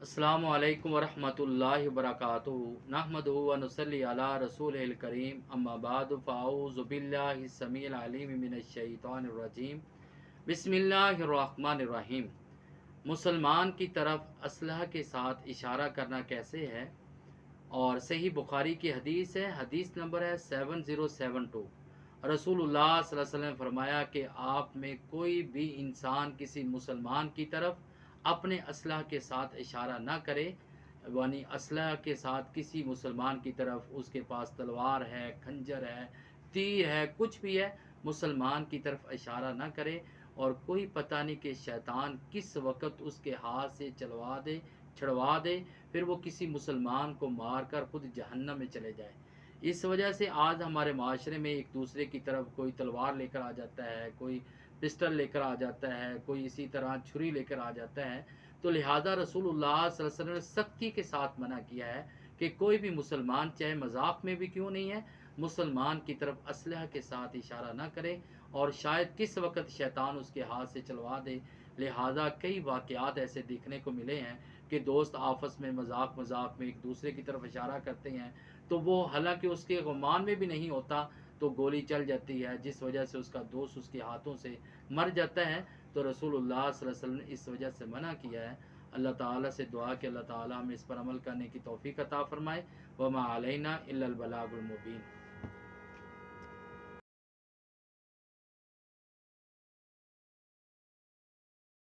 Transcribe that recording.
अस्सलामु अलैकुम वरहमतुल्लाहि वबरकातुहू नहमदुहु व नुसल्ली अला रसूलिल करीम अम्मा बाद फ़अऊज़ु बिल्लाहि समीइल अलीम मिनश शैतानिर रजीम बिस्मिल्लाहिर रहमानिर रहीम। मुसलमान की तरफ असलहा के साथ इशारा करना कैसे है? और सही बुखारी की हदीस है, हदीस नंबर है 7072। रसूलुल्लाह सल्लल्लाहु अलैहि वसल्लम ने फरमाया कि आप में कोई भी इंसान किसी मुसलमान की तरफ अपने असलहा के साथ इशारा ना करे, यानी असलहा के साथ किसी मुसलमान की तरफ, उसके पास तलवार है, खंजर है, तीर है, कुछ भी है, मुसलमान की तरफ इशारा ना करे। और कोई पता नहीं कि शैतान किस वक़्त उसके हाथ से छड़वा दे, फिर वो किसी मुसलमान को मार कर खुद जहन्नम में चले जाए। इस वजह से आज हमारे माशरे में एक दूसरे की तरफ कोई तलवार लेकर आ जाता है, कोई पिस्टल लेकर आ जाता है, कोई इसी तरह छुरी लेकर आ जाता है। तो लिहाजा रसूलुल्लाह सल्लल्लाहु अलैहि वसल्लम ने सख्ती के साथ मना किया है कि कोई भी मुसलमान, चाहे मजाक में भी क्यों नहीं है, मुसलमान की तरफ असलहा के साथ इशारा ना करे, और शायद किस वक़्त शैतान उसके हाथ से चलवा दे। लिहाजा कई वाक़यात ऐसे देखने को मिले हैं कि दोस्त आपस में मजाक मजाक में एक दूसरे की तरफ इशारा करते हैं, तो वो हालांकि उसके गुमान में भी नहीं होता, तो गोली चल जाती है, जिस वजह से उसका दोस्त उसके हाथों से मर जाता है। तो रसूलुल्लाह सल्लल्लाहु अलैहि वसल्लम ने इस वजह से मना किया है। अल्लाह ताला से दुआ कि अल्लाह ताला हमें इस पर अमल करने की तौफीक अता फरमाए। वमा अलैना इल्लल बलागुल मुबीन।